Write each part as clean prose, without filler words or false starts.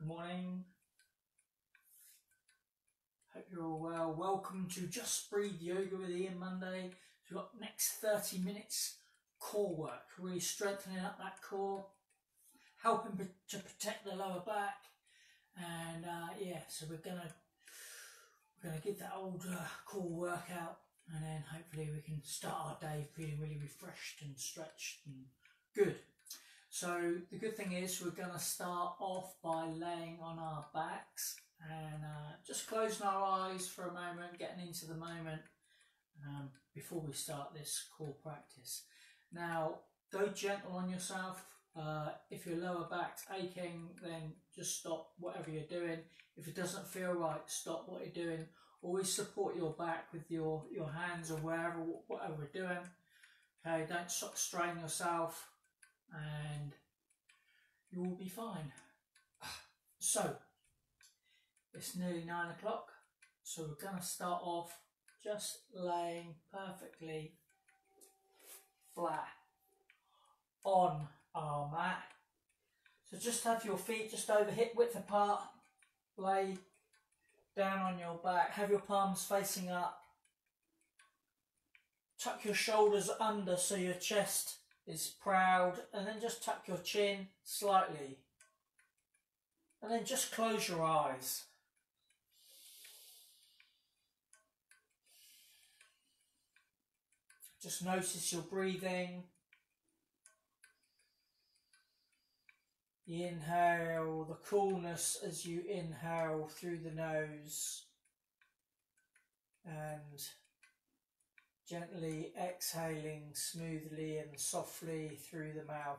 Good morning. Hope you're all well. Welcome to Just Breathe Yoga with Ian Monday. So we've got next 30 minutes core work, really strengthening up that core, helping to protect the lower back, and so we're gonna give that old core workout, and then hopefully we can start our day feeling really refreshed and stretched and good. So the good thing is we're going to start off by laying on our backs and just closing our eyes for a moment, getting into the moment before we start this core practice. Now, go gentle on yourself. If your lower back's aching, then just stop whatever you're doing. If it doesn't feel right, stop what you're doing. Always support your back with your hands or whatever we're doing. Okay, don't strain yourself, and you will be fine. So it's nearly 9 o'clock, so we're going to start off just laying perfectly flat on our mat. So just have your feet just over hip width apart, lay down on your back, have your palms facing up, tuck your shoulders under so your chest is proud, and then just tuck your chin slightly, and then just close your eyes. Just notice your breathing. You inhale the coolness as you inhale through the nose, and gently exhaling smoothly and softly through the mouth.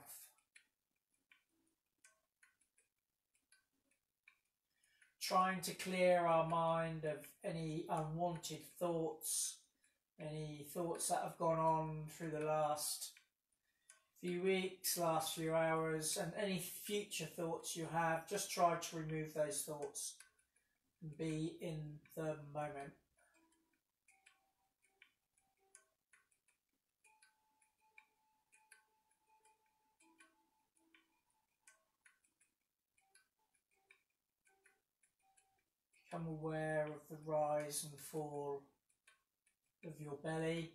Trying to clear our mind of any unwanted thoughts, any thoughts that have gone on through the last few weeks, last few hours, and any future thoughts you have. Just try to remove those thoughts and be in the moment. Become aware of the rise and fall of your belly.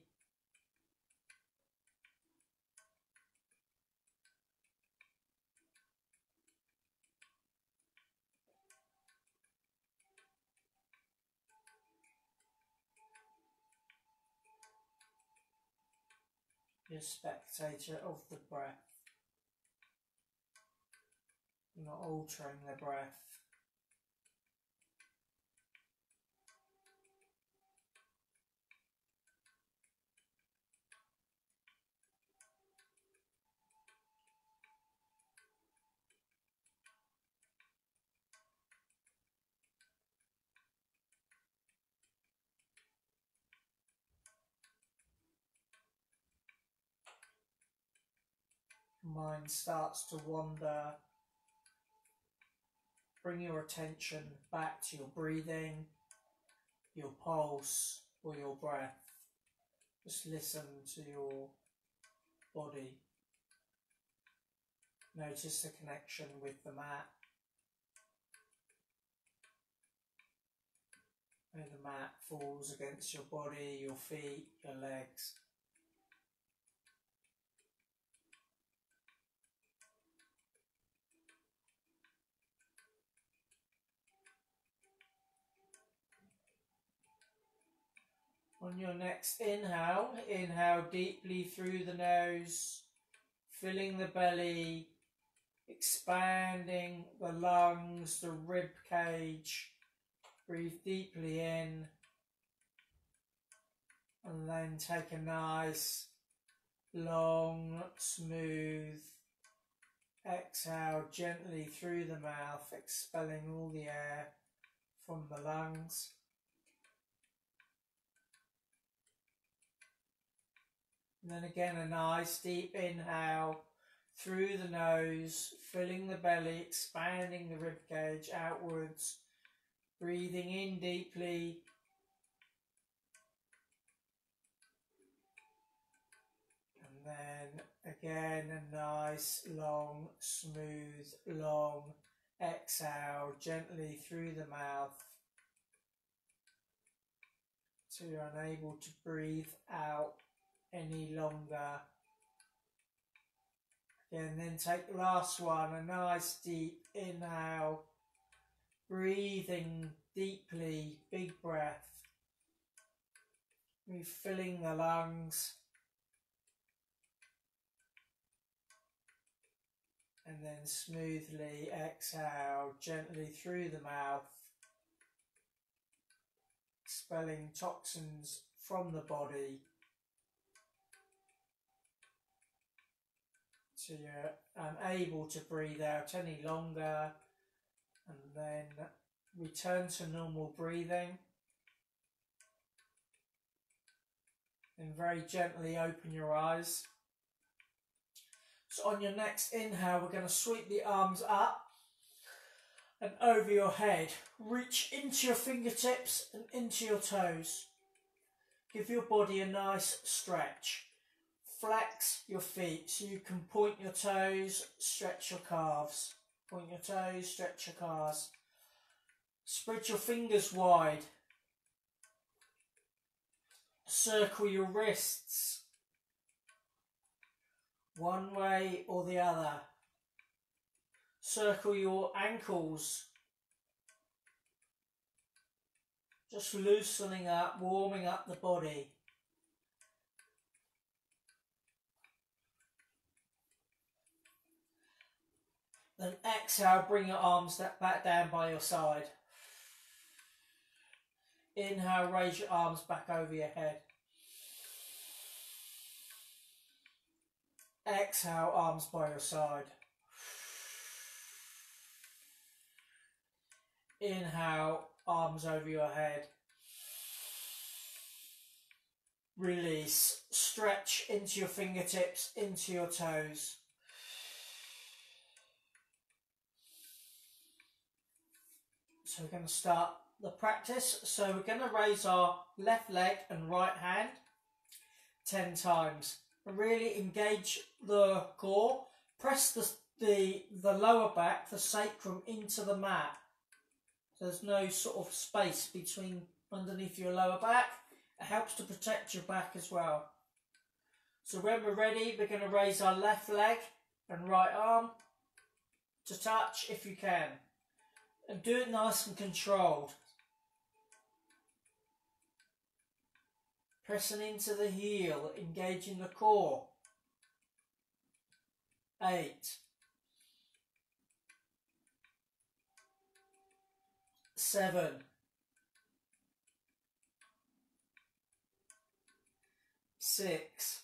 Be a spectator of the breath. You're not altering the breath. Mind starts to wander, bring your attention back to your breathing, your pulse, or your breath. Just listen to your body. Notice the connection with the mat. Where the mat falls against your body, your feet, your legs. On your next inhale, inhale deeply through the nose, filling the belly, expanding the lungs, the rib cage. Breathe deeply in, and then take a nice, long, smooth exhale gently through the mouth, expelling all the air from the lungs. And then again, a nice deep inhale through the nose, filling the belly, expanding the rib cage outwards, breathing in deeply. And then again, a nice, long, smooth, long exhale gently through the mouth so you're unable to breathe out any longer. And then take the last one, a nice deep inhale, breathing deeply, big breath, refilling the lungs, and then smoothly exhale gently through the mouth, expelling toxins from the body. So you're unable to breathe out any longer, and then return to normal breathing. And very gently open your eyes. So on your next inhale, we're going to sweep the arms up and over your head. Reach into your fingertips and into your toes. Give your body a nice stretch. Flex your feet so you can point your toes, stretch your calves. Point your toes, stretch your calves. Spread your fingers wide. Circle your wrists one way or the other. Circle your ankles. Just loosening up, warming up the body. Then exhale, bring your arms back down by your side. Inhale, raise your arms back over your head. Exhale, arms by your side. Inhale, arms over your head. Release, stretch into your fingertips, into your toes. So we're going to start the practice. So we're going to raise our left leg and right hand 10 times. Really engage the core. Press the lower back, the sacrum, into the mat. So there's no sort of space between underneath your lower back. It helps to protect your back as well. So when we're ready, we're going to raise our left leg and right arm to touch if you can. And do it nice and controlled. Pressing into the heel, engaging the core. 8. 7. 6.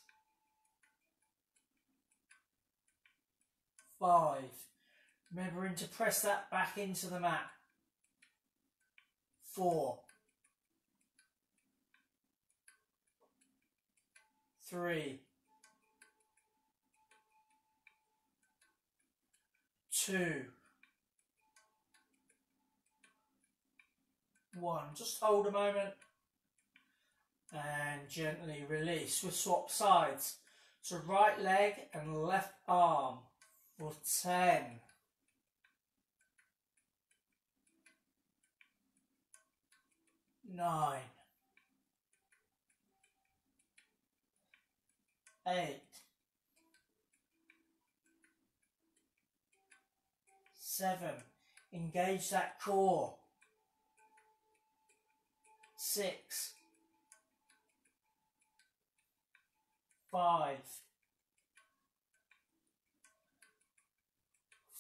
5. Remembering to press that back into the mat. 4. 3. 2. 1. Just hold a moment and gently release. We'll swap sides. So right leg and left arm for 10. 9. 8. 7. Engage that core. 6. 5.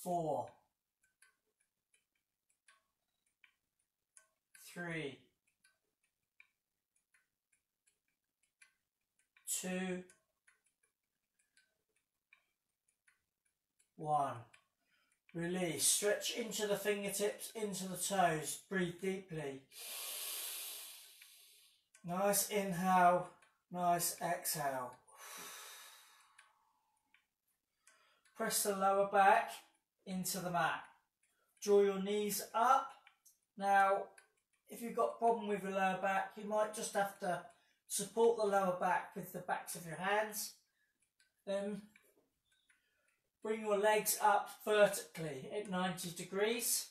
4. 3. 2. 1. Release. Stretch into the fingertips, into the toes. Breathe deeply. Nice inhale, nice exhale. Press the lower back into the mat. Draw your knees up. Now, if you've got a problem with your lower back, you might just have to support the lower back with the backs of your hands. Then Bring your legs up vertically at 90 degrees.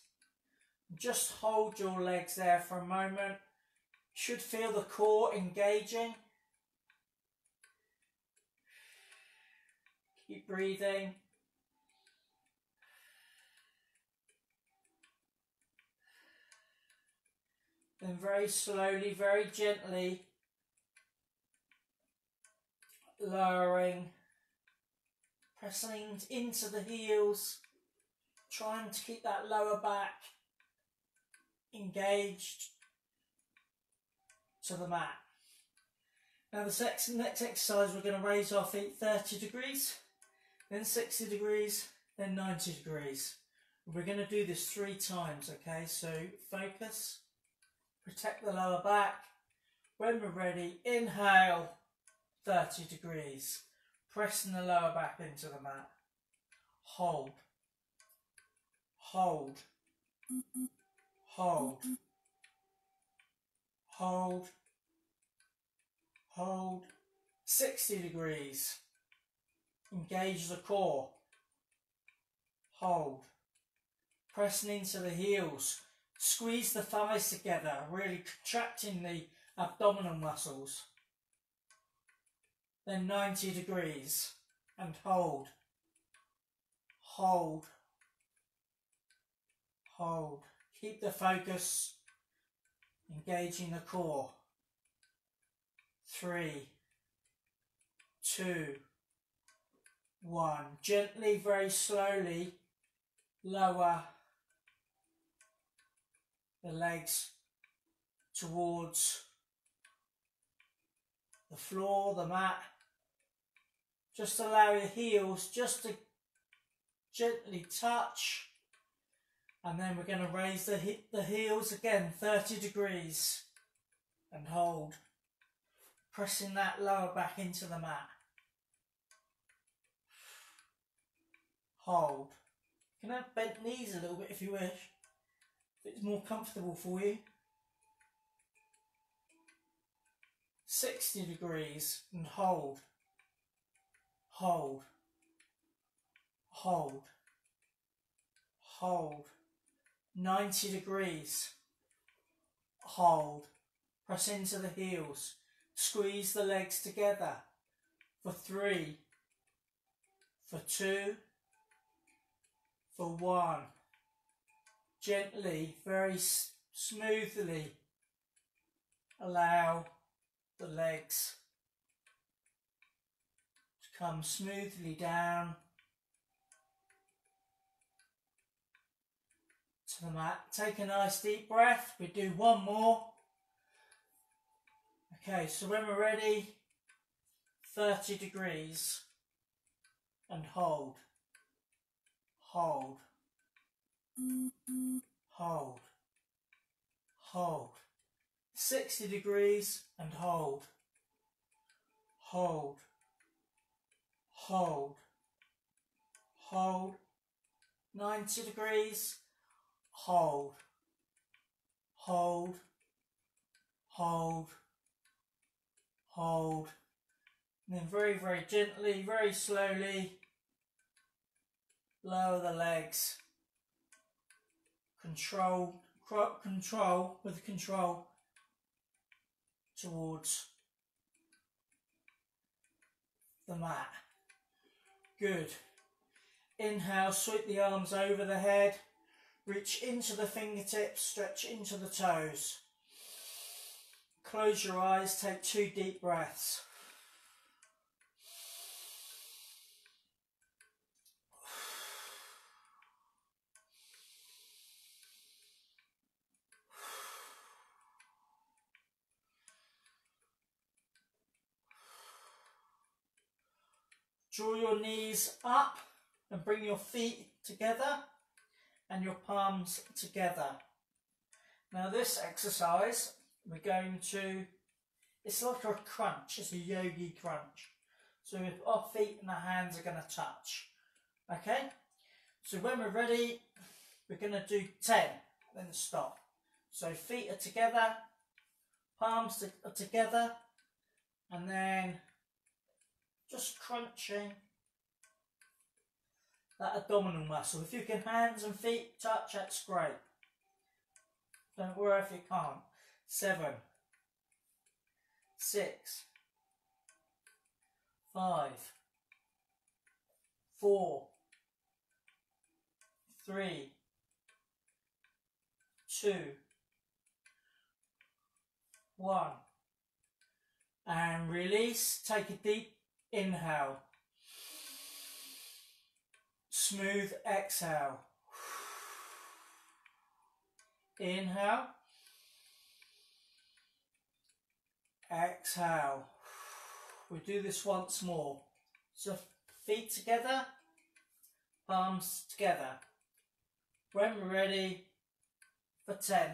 Just hold your legs there for a moment. You should feel the core engaging. Keep breathing. Then very slowly, very gently, lowering, pressing into the heels, trying to keep that lower back engaged to the mat. Now the next exercise, we're going to raise our feet 30 degrees, then 60 degrees, then 90 degrees. We're going to do this 3 times, okay? So focus, protect the lower back. When we're ready, inhale, 30 degrees, pressing the lower back into the mat. Hold, hold, hold, hold, hold. 60 degrees, engage the core. Hold, pressing into the heels. Squeeze the thighs together, really contracting the abdominal muscles. Then 90 degrees and hold, hold, hold. Keep the focus, engaging the core. 3, 2, 1. Gently, very slowly, lower the legs towards the floor, the mat. Just allow your heels just to gently touch, and then we're going to raise the heels again 30 degrees and hold, pressing that lower back into the mat. Hold. You can have bent knees a little bit if you wish, if it's more comfortable for you. 60 degrees and hold, hold, hold, hold. 90 degrees, hold, press into the heels, squeeze the legs together for 3, for 2, for 1. Gently, very smoothly allow the legs to come smoothly down to the mat. Take a nice deep breath. We do 1 more. Okay, so when we're ready, 30 degrees and hold, hold, hold, hold. 60 degrees and hold, hold, hold, hold. 90 degrees, hold, hold, hold, hold. And then very, very gently, very slowly, lower the legs. Control towards the mat. Good. Inhale, sweep the arms over the head, reach into the fingertips, stretch into the toes. Close your eyes, take 2 deep breaths. Draw your knees up and bring your feet together and your palms together. Now this exercise, we're going to, it's like a crunch, it's a yogi crunch. So our feet and our hands are going to touch. Okay? So when we're ready, we're going to do 10, then stop. So feet are together, palms are together, and then just crunching that abdominal muscle. If you can hands and feet touch, that's great. Don't worry if you can't. 7, 6, 5, 4, 3, 2, 1. And release. Take a deep inhale. Smooth exhale. Inhale. Exhale. We'll do this once more. So feet together, palms together. When we're ready, for 10,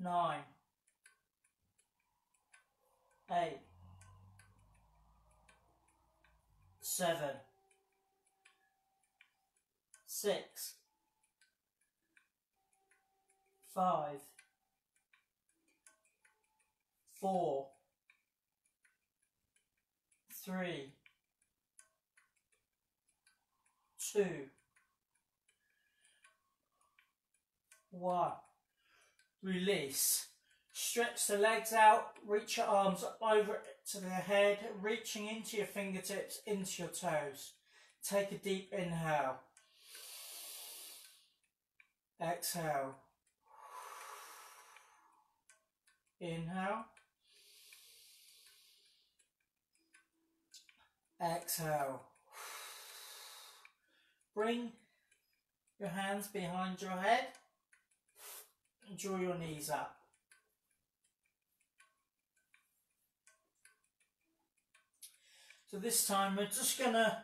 9, 8, 7, 6, 5, 4, 3, 2, 1. Release. Stretch the legs out, reach your arms up over to the head, reaching into your fingertips, into your toes. Take a deep inhale. Exhale. Inhale. Exhale. Bring your hands behind your head and draw your knees up. So this time we're just going to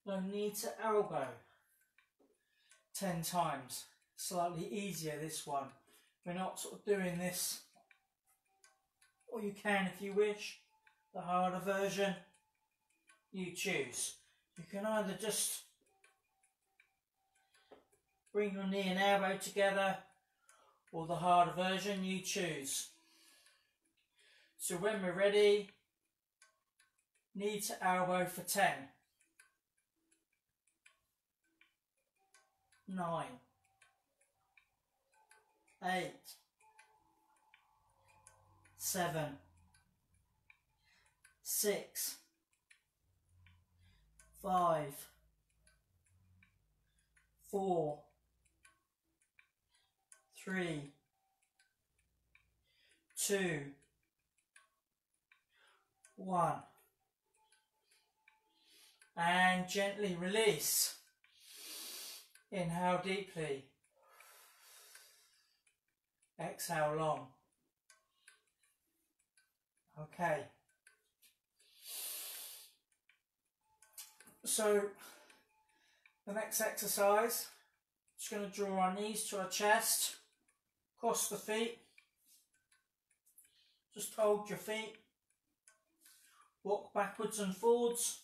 go knee to elbow 10 times. Slightly easier this one. We're not sort of doing this, or you can if you wish, the harder version, you choose. You can either just bring your knee and elbow together, or the harder version, you choose. So when we're ready, knee to elbow for 10, 9, 8, 7, 6, 5, 4, 3, 2, 1. And gently release. Inhale deeply. Exhale long. Okay. So the next exercise, just going to draw our knees to our chest, cross the feet, just hold your feet, walk backwards and forwards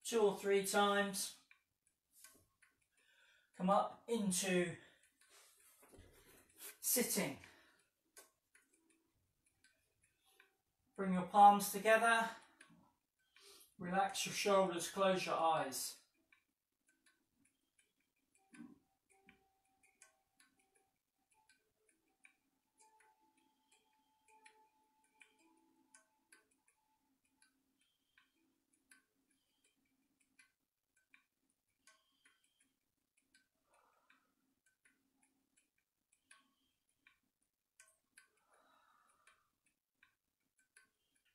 2 or 3 times, come up into sitting, bring your palms together, relax your shoulders, close your eyes.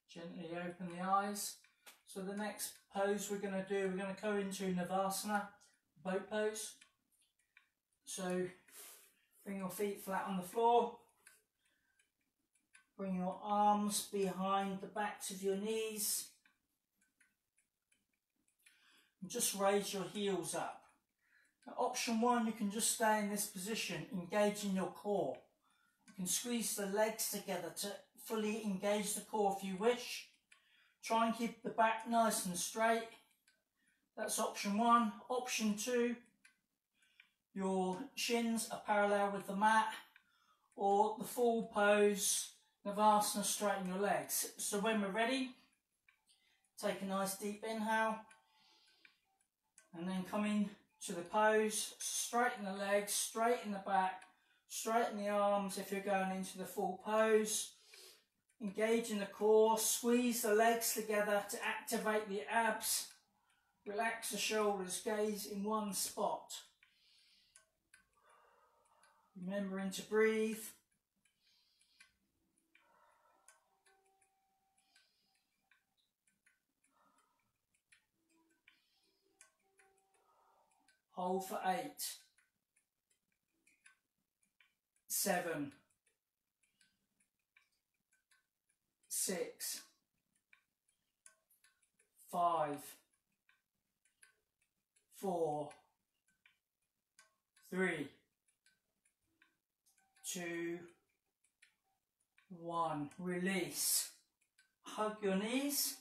Gently open the eyes. So the next pose we're going to do, we're going to go into Navasana, boat pose. So bring your feet flat on the floor. Bring your arms behind the backs of your knees. And just raise your heels up. Now, option 1, you can just stay in this position, engaging your core. You can squeeze the legs together to fully engage the core if you wish. Try and keep the back nice and straight. That's option 1. Option 2, your shins are parallel with the mat, or the full pose, Navasana, straighten your legs. So when we're ready, take a nice deep inhale and then come in to the pose. Straighten the legs, straighten the back, straighten the arms if you're going into the full pose. Engage in the core, squeeze the legs together to activate the abs. Relax the shoulders, gaze in one spot. Remembering to breathe. Hold for 8, 7, 6, 5, 4, 3, 2, 1. Release. Hug your knees.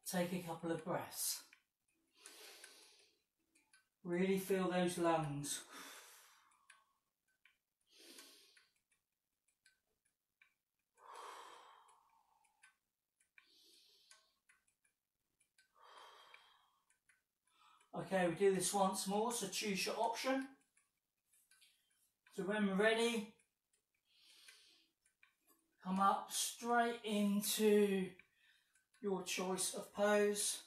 Take a couple of breaths. Really feel those lungs. Okay, we do this once more, so choose your option. So when we're ready, come up straight into your choice of pose.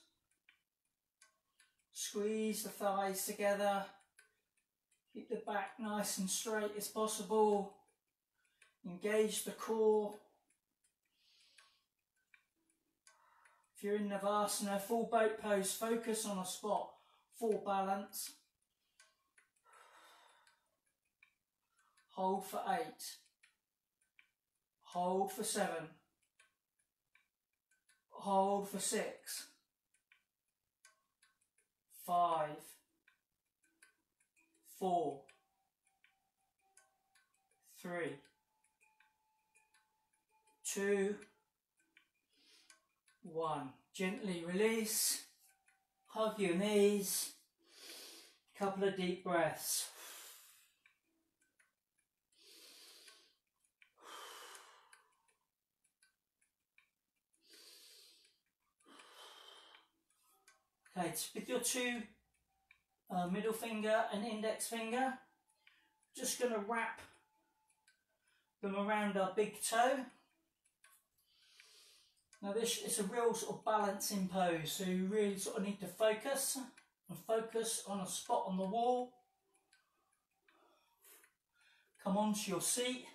Squeeze the thighs together. Keep the back nice and straight as possible. Engage the core. If you're in Navasana, full boat pose, focus on a spot. Full balance. Hold for 8. Hold for 7. Hold for 6. 5. 4. 3. 2. 1. Gently release. Hug your knees. Couple of deep breaths. Okay, with your two middle finger and index finger, just going to wrap them around our big toe. Now this is a real sort of balancing pose, so you really sort of need to focus on a spot on the wall. Come onto your seat,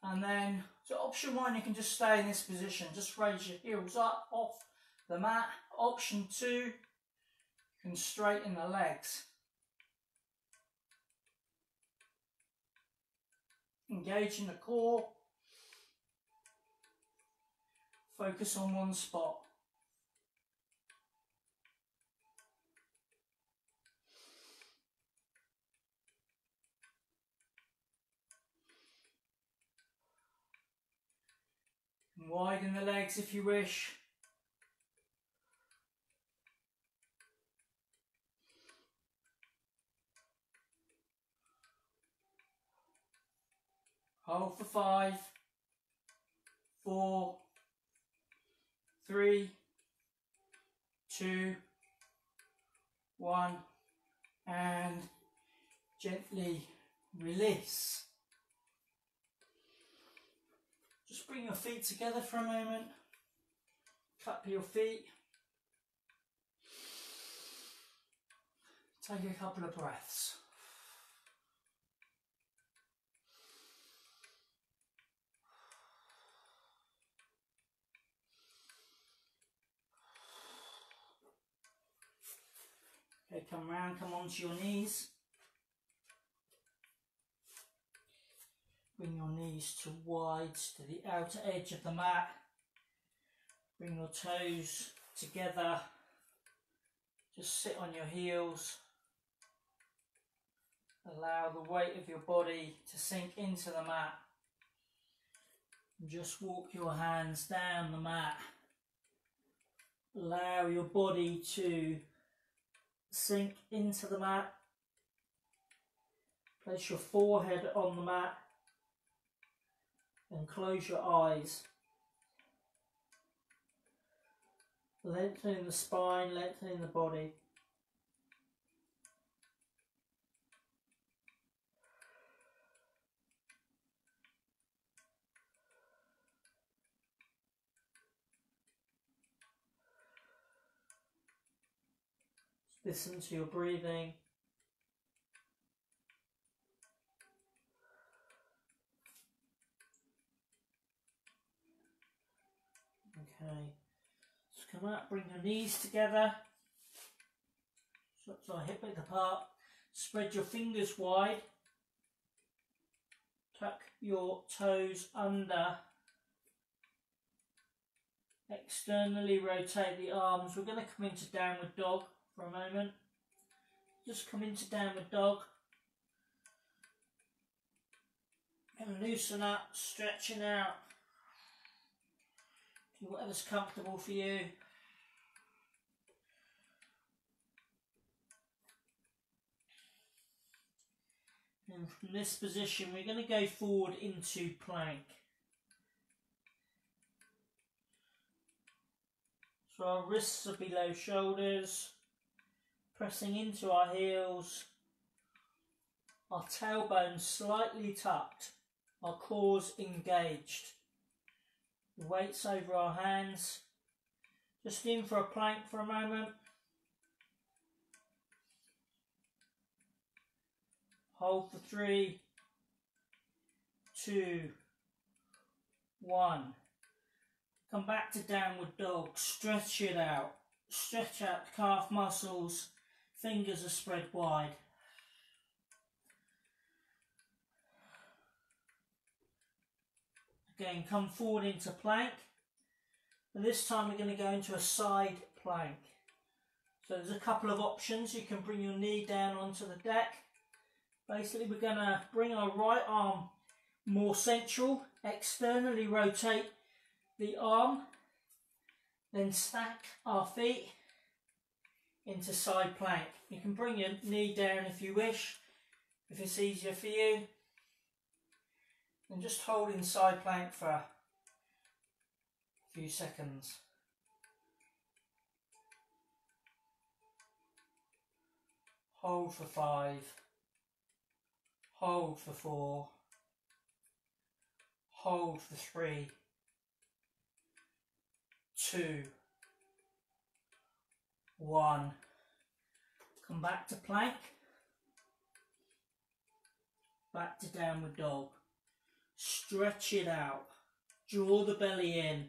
and then, so option 1, you can just stay in this position, just raise your heels up off the mat. Option 2, you can straighten the legs. Engage in the core. Focus on one spot. And widen the legs if you wish. Hold for 5, 4, 3, 2, 1, and gently release. Just bring your feet together for a moment. Clap your feet. Take a couple of breaths. Okay, come round, come onto your knees. Bring your knees to wide, to the outer edge of the mat. Bring your toes together. Just sit on your heels. Allow the weight of your body to sink into the mat. And just walk your hands down the mat. Allow your body to sink into the mat. Place your forehead on the mat. and close your eyes. Lengthening the spine, lengthening the body. Listen to your breathing. Okay, just come out, bring your knees together, so hip width apart, spread your fingers wide, tuck your toes under, externally rotate the arms. We're going to come into downward dog for a moment, just come into downward dog, and loosen up, stretching out. Do whatever's comfortable for you. And from this position we're going to go forward into plank. So our wrists are below shoulders, pressing into our heels, our tailbone slightly tucked, our cores engaged. The weight's over our hands. Just in for a plank for a moment. Hold for 3, 2, 1. Come back to downward dog. Stretch it out. Stretch out the calf muscles. Fingers are spread wide. Again, come forward into plank. And this time we're going to go into a side plank. So there's a couple of options. You can bring your knee down onto the deck. Basically we're going to bring our right arm more central, externally rotate the arm, then stack our feet into side plank. You can bring your knee down if you wish, if it's easier for you. And just hold in side plank for a few seconds. Hold for 5. Hold for 4. Hold for 3. 2. 1. Come back to plank. Back to downward dog. Stretch it out. Draw the belly in.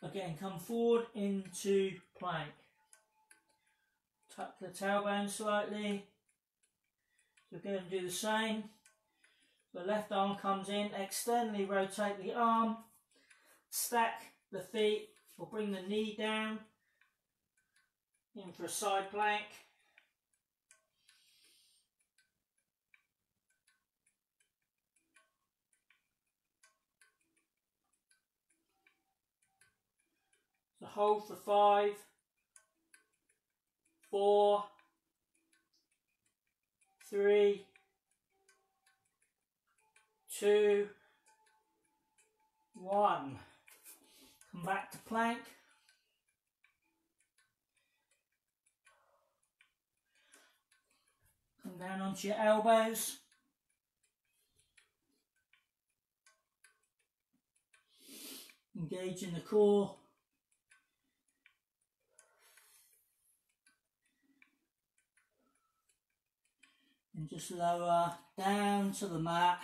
Again, come forward into plank. Tuck the tailbone slightly. So we're going to do the same. The left arm comes in, externally rotate the arm, stack the feet, or bring the knee down. In for a side plank. So hold for 5, 4, 3, 2, 1. Come back to plank. Come down onto your elbows. Engage in the core. And just lower down to the mat.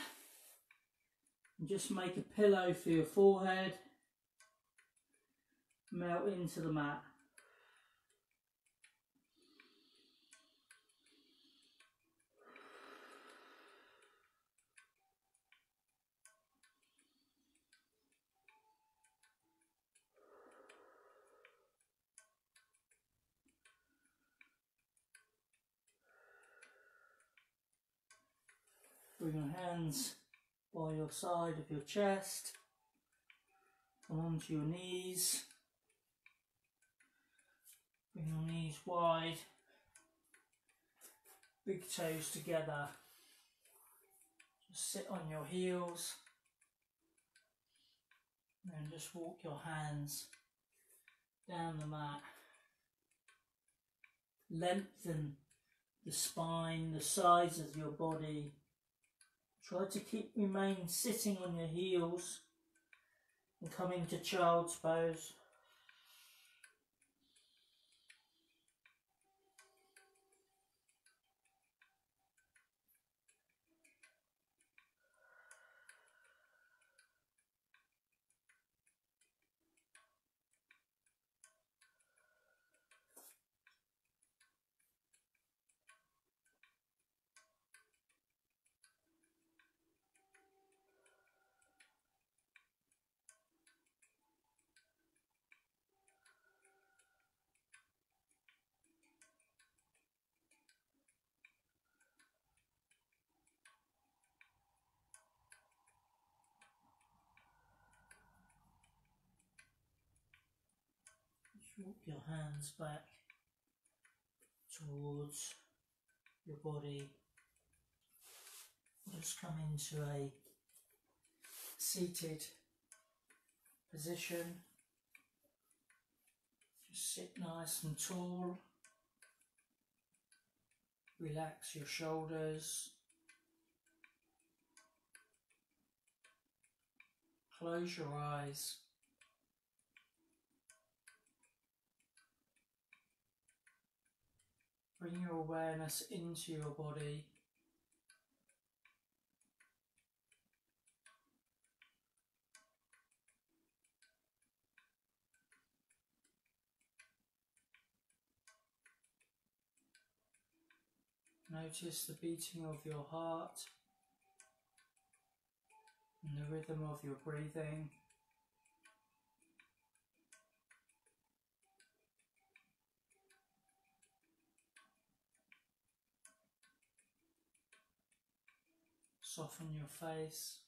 And just make a pillow for your forehead. Melt into the mat. Bring your hands by your side of your chest. Come onto your knees. Bring your knees wide. big toes together. Just sit on your heels and just walk your hands down the mat. Lengthen the spine, the sides of your body. Try to remain sitting on your heels and come into child's pose. Walk your hands back towards your body. Just come into a seated position. Just sit nice and tall. Relax your shoulders. Close your eyes. Bring your awareness into your body. Notice the beating of your heart and the rhythm of your breathing. Soften your face.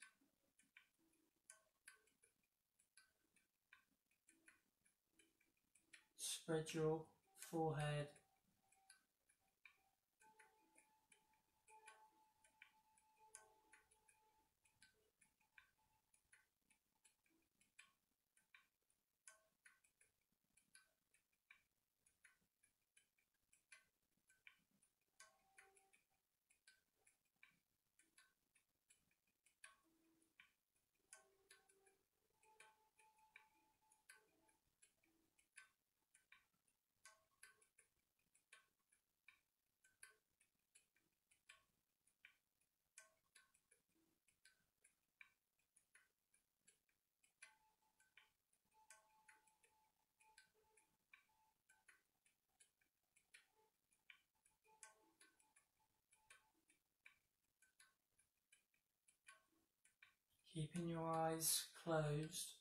Spread your forehead. Keeping your eyes closed,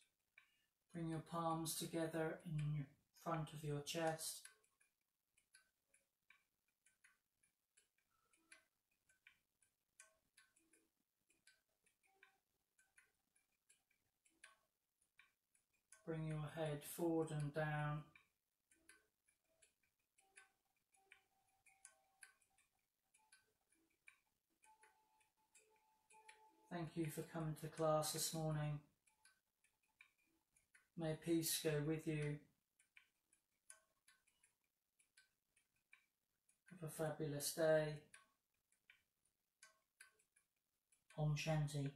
bring your palms together in front of your chest. Bring your head forward and down. Thank you for coming to class this morning. May peace go with you. Have a fabulous day. Om Shanti.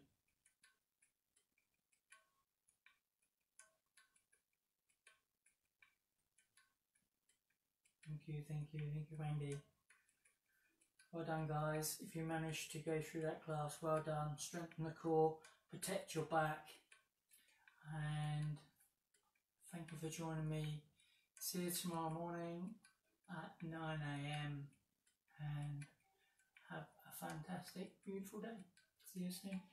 Thank you, Randy. Well done, guys. If you managed to go through that class, well done. Strengthen the core, protect your back, and thank you for joining me. See you tomorrow morning at 9 AM and have a fantastic, beautiful day. See you soon.